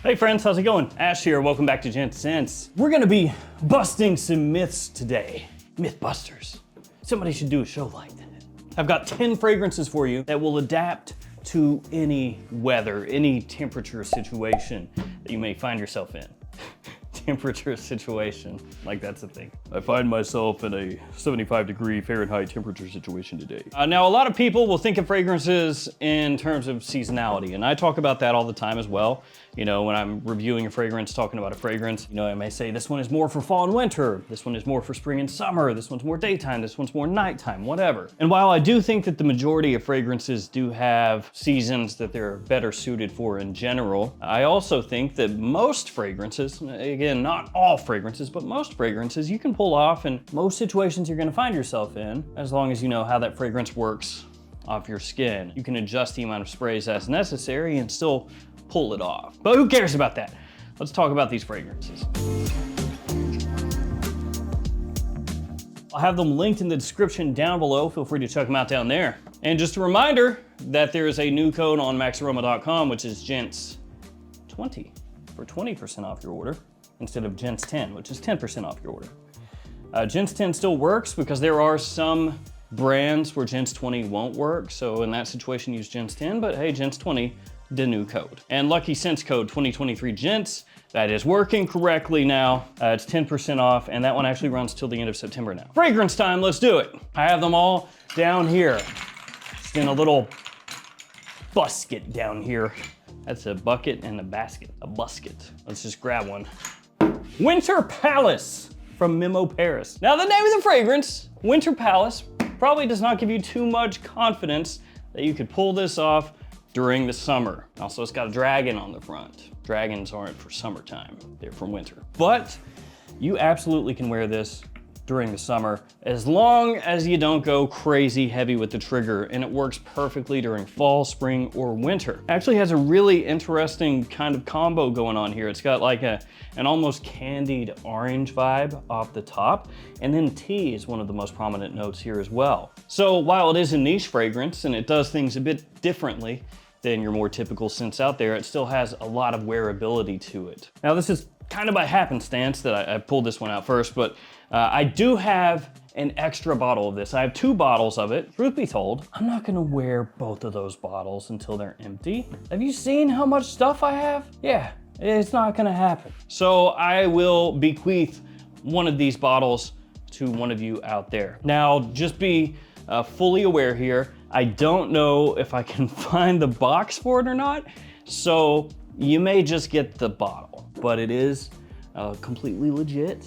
Hey friends, how's it going? Ash here, welcome back to Gents. We're gonna be busting some myths today. Mythbusters. Somebody should do a show like that. I've got 10 fragrances for you that will adapt to any weather, any temperature situation that you may find yourself in. Temperature situation, like that's a thing. I find myself in a 75-degree Fahrenheit temperature situation today. Now, a lot of people will think of fragrances in terms of seasonality, and I talk about that all the time as well. You know, when I'm reviewing a fragrance, talking about a fragrance, you know, I may say this one is more for fall and winter, this one is more for spring and summer, this one's more daytime, this one's more nighttime, whatever. And while I do think that the majority of fragrances do have seasons that they're better suited for in general, I also think that most fragrances, again, not all fragrances, but most fragrances you can pull off in most situations you're gonna find yourself in, as long as you know how that fragrance works off your skin. You can adjust the amount of sprays as necessary and still pull it off. But who cares about that? Let's talk about these fragrances. I'll have them linked in the description down below. Feel free to check them out down there. And just a reminder that there is a new code on maxaroma.com, which is Gents20 for 20% off your order instead of Gents10, which is 10% off your order. Gents10 still works because there are some brands where Gents20 won't work. So in that situation, use Gents10, but hey, Gents20, the new code. And lucky sense code 2023 Gents, that is working correctly now. It's 10% off, and that one actually runs till the end of September now. Fragrance time, let's do it. I have them all down here. Just in a little basket down here. That's a bucket and a basket, a busket. Let's just grab one. Winter Palace from Memo Paris. Now the name of the fragrance, Winter Palace, probably does not give you too much confidence that you could pull this off during the summer. Also, it's got a dragon on the front. Dragons aren't for summertime, they're for winter. But you absolutely can wear this during the summer, as long as you don't go crazy heavy with the trigger, and it works perfectly during fall, spring, or winter. It actually has a really interesting kind of combo going on here. It's got like an almost candied orange vibe off the top, and then tea is one of the most prominent notes here as well. So while it is a niche fragrance, and it does things a bit differently than your more typical scents out there, it still has a lot of wearability to it. Now this is kind of by happenstance that I pulled this one out first, but I do have an extra bottle of this. I have 2 bottles of it. Truth be told, I'm not gonna wear both of those bottles until they're empty. Have you seen how much stuff I have? Yeah, it's not gonna happen. So I will bequeath one of these bottles to one of you out there. Now, just be fully aware here, I don't know if I can find the box for it or not, so you may just get the bottle, but it is completely legit.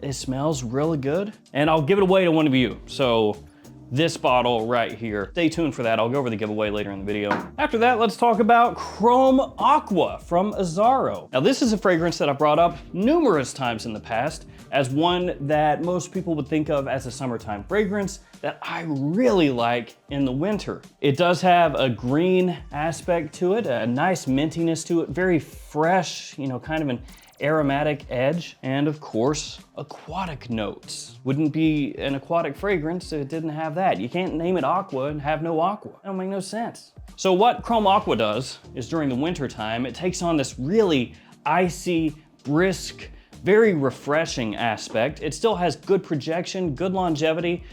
It smells really good, and I'll give it away to one of you. So this bottle right here, stay tuned for that. I'll go over the giveaway later in the video. After that, let's talk about Chrome Aqua from Azzaro. Now this is a fragrance that I've brought up numerous times in the past as one that most people would think of as a summertime fragrance that I really like in the winter. It does have a green aspect to it, a nice mintiness to it, very fresh, you know, kind of an aromatic edge, and of course, aquatic notes. Wouldn't be an aquatic fragrance if it didn't have that. You can't name it Aqua and have no aqua. That don't make no sense. So what Chrome Aqua does is during the winter time, it takes on this really icy, brisk, very refreshing aspect. It still has good projection, good longevity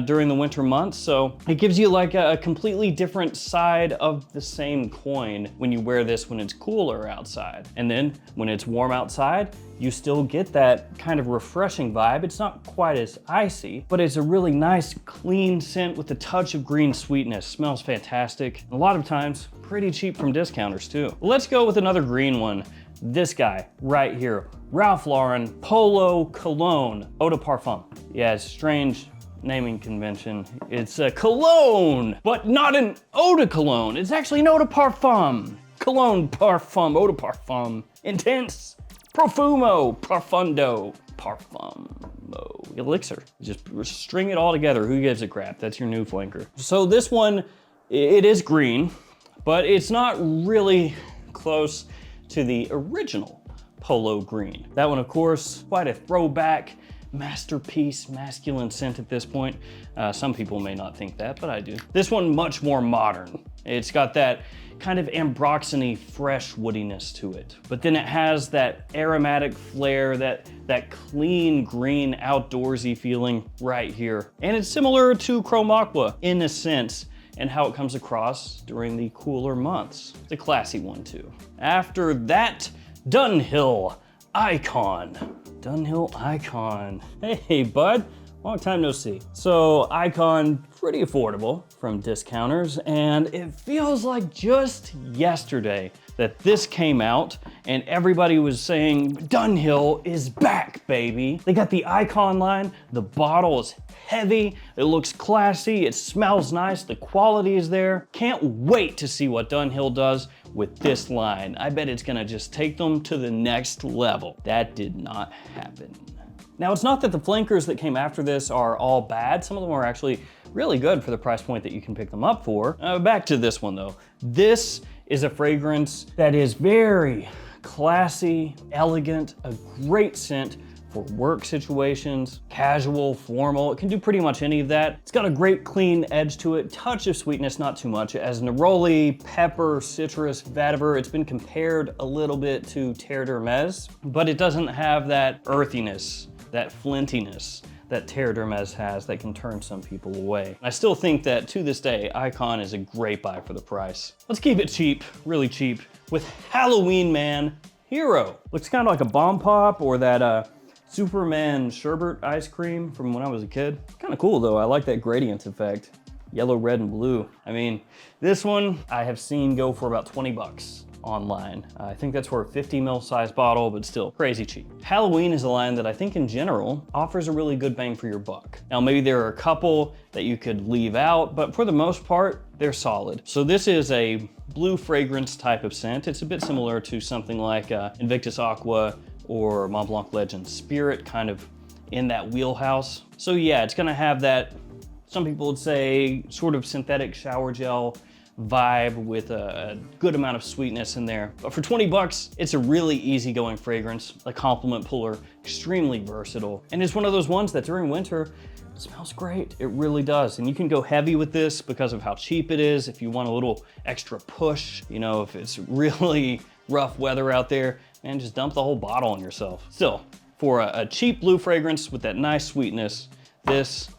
during the winter months, so it gives you like a completely different side of the same coin when you wear this when it's cooler outside. And then when it's warm outside, you still get that kind of refreshing vibe. It's not quite as icy, but it's a really nice, clean scent with a touch of green sweetness. Smells fantastic. A lot of times, pretty cheap from discounters too. Let's go with another green one. This guy right here, Ralph Lauren Polo Cologne Eau de Parfum. Yeah, it's strange naming convention. It's a cologne, but not an eau de cologne. It's actually an eau de parfum. Cologne parfum, eau de parfum. Intense, profumo, profundo, parfumo. Elixir. Just string it all together. Who gives a crap? That's your new flanker. So this one, it is green, but it's not really close to the original Polo Green. That one, of course, quite a throwback, masterpiece, masculine scent at this point. Some people may not think that, but I do. This one, much more modern. It's got that kind of ambroxany, fresh woodiness to it. But then it has that aromatic flair, that clean green outdoorsy feeling right here. And it's similar to Chrome Aqua in a sense, and how it comes across during the cooler months. It's a classy one too. After that, Dunhill Icon. Dunhill Icon. Hey bud, long time no see. So Icon, pretty affordable from discounters, and it feels like just yesterday that this came out and everybody was saying, Dunhill is back, baby. They got the Icon line, the bottle is heavy, it looks classy, it smells nice, the quality is there. Can't wait to see what Dunhill does with this line. I bet it's gonna just take them to the next level. That did not happen. Now, it's not that the flankers that came after this are all bad. Some of them are actually really good for the price point that you can pick them up for. Back to this one though. This is a fragrance that is very classy, elegant, a great scent for work situations, casual, formal. It can do pretty much any of that. It's got a great clean edge to it, touch of sweetness, not too much. It has neroli, pepper, citrus, vetiver. It's been compared a little bit to Terre d'Hermes, but it doesn't have that earthiness, that flintiness that Terre d'Hermes has that can turn some people away. I still think that to this day, Icon is a great buy for the price. Let's keep it cheap, really cheap, with Halloween Man Hero. Looks kind of like a bomb pop or that Superman sherbet ice cream from when I was a kid. Kind of cool though, I like that gradient effect. Yellow, red, and blue. I mean, this one I have seen go for about 20 bucks online. I think that's for a 50 ml size bottle, but still crazy cheap. Halloween is a line that I think in general offers a really good bang for your buck. Now maybe there are a couple that you could leave out, but for the most part, they're solid. So this is a blue fragrance type of scent. It's a bit similar to something like Invictus Aqua or Mont Blanc Legend Spirit, kind of in that wheelhouse. So yeah, it's gonna have that, some people would say, sort of synthetic shower gel vibe with a good amount of sweetness in there. But for 20 bucks, it's a really easygoing fragrance, a compliment puller, extremely versatile. And it's one of those ones that during winter, it smells great. It really does. And you can go heavy with this because of how cheap it is. If you want a little extra push, you know, if it's really rough weather out there, and just dump the whole bottle on yourself. Still, for a cheap blue fragrance with that nice sweetness, this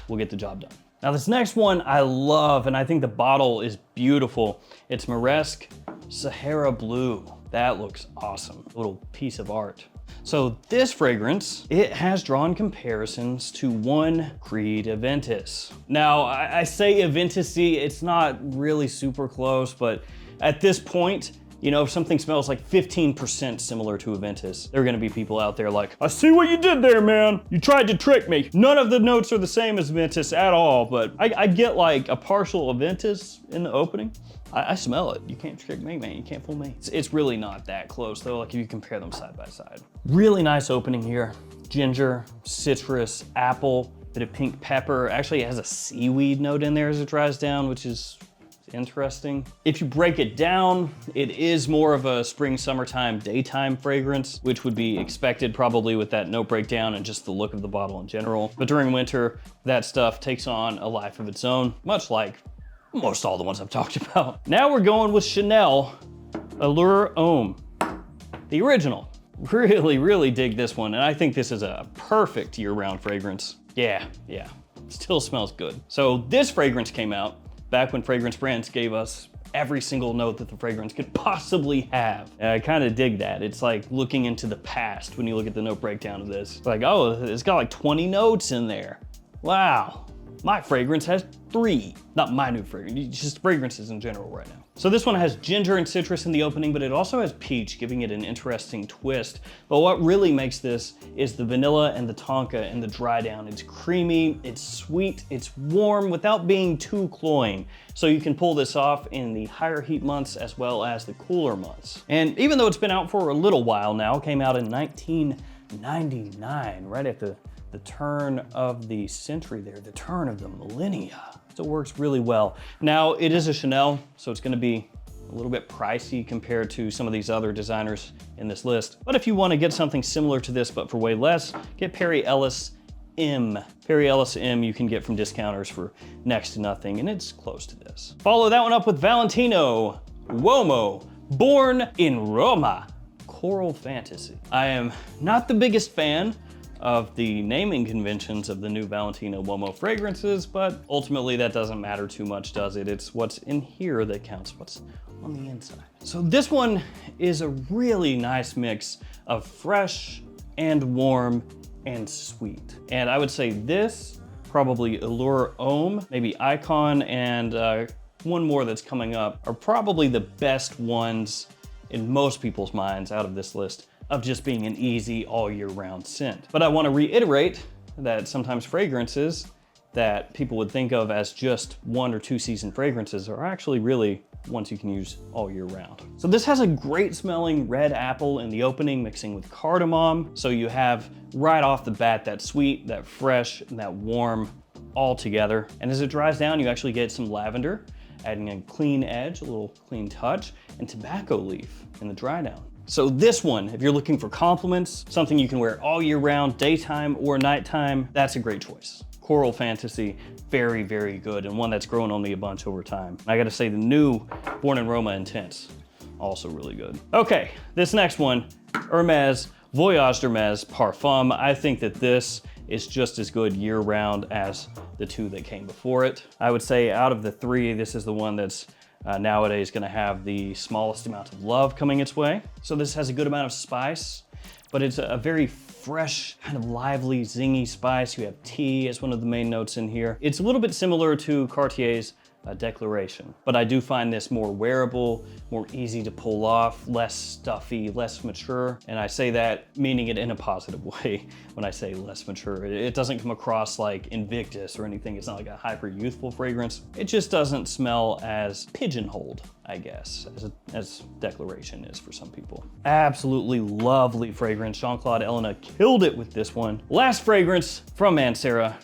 will get the job done. Now this next one I love, and I think the bottle is beautiful. It's Maresque Sahara Blue. That looks awesome, a little piece of art. So this fragrance, it has drawn comparisons to one Creed Aventus. Now I say Aventus-y, it's not really super close, but at this point, you know, if something smells like 15% similar to Aventus, there are gonna be people out there like, I see what you did there, man. You tried to trick me. None of the notes are the same as Aventus at all, but I get like a partial Aventus in the opening. I smell it. You can't trick me, man. You can't fool me. It's really not that close though, like if you compare them side by side. Really nice opening here. Ginger, citrus, apple, bit of pink pepper. Actually, it has a seaweed note in there as it dries down, which is interesting. If you break it down, it is more of a spring, summertime, daytime fragrance, which would be expected probably with that note breakdown and just the look of the bottle in general. But during winter, that stuff takes on a life of its own, much like most all the ones I've talked about. Now we're going with Chanel Allure Homme, the original. Really, really dig this one. And I think this is a perfect year-round fragrance. Yeah, still smells good. So this fragrance came out back when fragrance brands gave us every single note that the fragrance could possibly have. And I kind of dig that. It's like looking into the past when you look at the note breakdown of this. It's like, oh, it's got like 20 notes in there. Wow, my fragrance has 3. Not my new fragrance, just fragrances in general right now. So this one has ginger and citrus in the opening, but it also has peach, giving it an interesting twist. But what really makes this is the vanilla and the tonka and the dry down. It's creamy, it's sweet, it's warm without being too cloying. So you can pull this off in the higher heat months as well as the cooler months. And even though it's been out for a little while now, it came out in 1999, right at the turn of the century there, the turn of the millennia. So it works really well. Now it is a Chanel, so it's gonna be a little bit pricey compared to some of these other designers in this list. But if you wanna get something similar to this, but for way less, get Perry Ellis M. Perry Ellis M you can get from discounters for next to nothing, and it's close to this. Follow that one up with Valentino Womo, born in Roma, Coral Fantasy. I am not the biggest fan of the naming conventions of the new Valentino Womo fragrances, but ultimately that doesn't matter too much, does it? It's what's in here that counts, what's on the inside. So this one is a really nice mix of fresh and warm and sweet. And I would say this, probably Allure Homme, maybe Icon, and one more that's coming up are probably the best ones in most people's minds out of this list of just being an easy all year round scent. But I want to reiterate that sometimes fragrances that people would think of as just 1 or 2 season fragrances are actually really ones you can use all year round. So this has a great smelling red apple in the opening mixing with cardamom. So you have right off the bat that sweet, that fresh, and that warm all together. And as it dries down, you actually get some lavender, adding a clean edge, a little clean touch, and tobacco leaf in the dry down. So this one, if you're looking for compliments, something you can wear all year round, daytime or nighttime, that's a great choice. Coral Fantasy, very, very good, and one that's grown on me a bunch over time. I gotta say the new Born in Roma Intense, also really good. Okay, this next one, Hermes Voyageur Parfum. I think that this is just as good year round as the 2 that came before it. I would say out of the 3, this is the one that's nowadays gonna have the smallest amount of love coming its way. So this has a good amount of spice, but it's a very fresh, kind of lively, zingy spice. You have tea as one of the main notes in here. It's a little bit similar to Cartier's Declaration, but I do find this more wearable, more easy to pull off, less stuffy, less mature. And I say that meaning it in a positive way when I say less mature. It doesn't come across like Invictus or anything. It's not like a hyper youthful fragrance. It just doesn't smell as pigeonholed, I guess, as Declaration is for some people. Absolutely lovely fragrance. Jean-Claude Elena killed it with this one. Last fragrance from Mancera,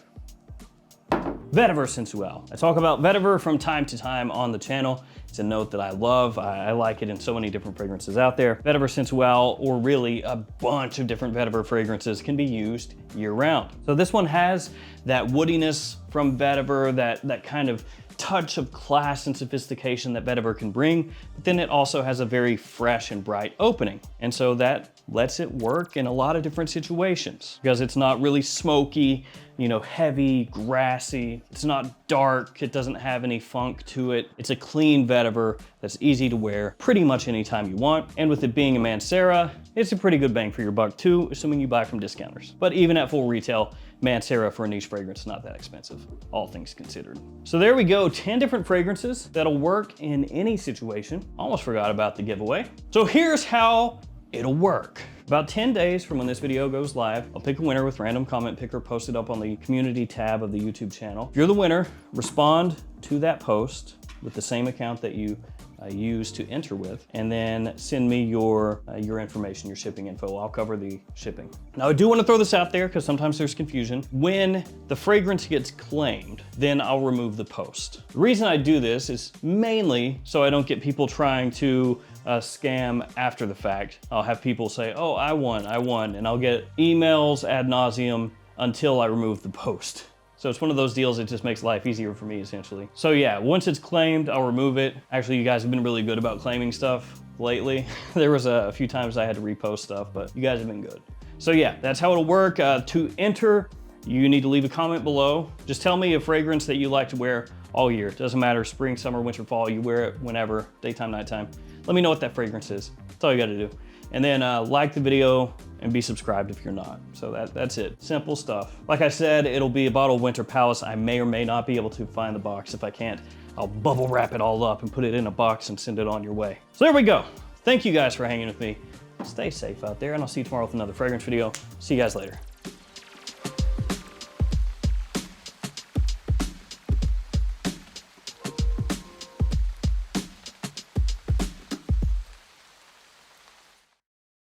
Vetiver Sensual. I talk about Vetiver from time to time on the channel. It's a note that I love. I like it in so many different fragrances out there. Vetiver Sensual, or really a bunch of different Vetiver fragrances, can be used year round. So this one has that woodiness from Vetiver, that kind of touch of class and sophistication that Vetiver can bring, but then it also has a very fresh and bright opening. And so that lets it work in a lot of different situations because it's not really smoky, you know, heavy, grassy. It's not dark. It doesn't have any funk to it. It's a clean Vetiver that's easy to wear pretty much anytime you want. And with it being a Mancera, it's a pretty good bang for your buck too, assuming you buy from discounters. But even at full retail, Mancera for a niche fragrance is not that expensive, all things considered. So there we go, 10 different fragrances that'll work in any situation. Almost forgot about the giveaway. So here's how it'll work. About 10 days from when this video goes live, I'll pick a winner with random comment picker posted up on the community tab of the YouTube channel. If you're the winner, respond to that post with the same account that you use to enter with, and then send me your information, your shipping info. I'll cover the shipping. Now I do want to throw this out there because sometimes there's confusion. When the fragrance gets claimed, then I'll remove the post. The reason I do this is mainly so I don't get people trying to scam after the fact. I'll have people say, oh, I won, and I'll get emails ad nauseum until I remove the post. So it's one of those deals that just makes life easier for me, essentially. So yeah, once it's claimed, I'll remove it. Actually, you guys have been really good about claiming stuff lately. There was a few times I had to repost stuff, but you guys have been good. So yeah, that's how it'll work. To enter, you need to leave a comment below. Just tell me a fragrance that you like to wear all year. It doesn't matter, spring, summer, winter, fall, you wear it whenever, daytime, nighttime. Let me know what that fragrance is. That's all you gotta do. And then like the video and be subscribed if you're not. So that's it, simple stuff. Like I said, it'll be a bottle of Winter Palace. I may or may not be able to find the box. If I can't, I'll bubble wrap it all up and put it in a box and send it on your way. So there we go. Thank you guys for hanging with me. Stay safe out there, and I'll see you tomorrow with another fragrance video. See you guys later.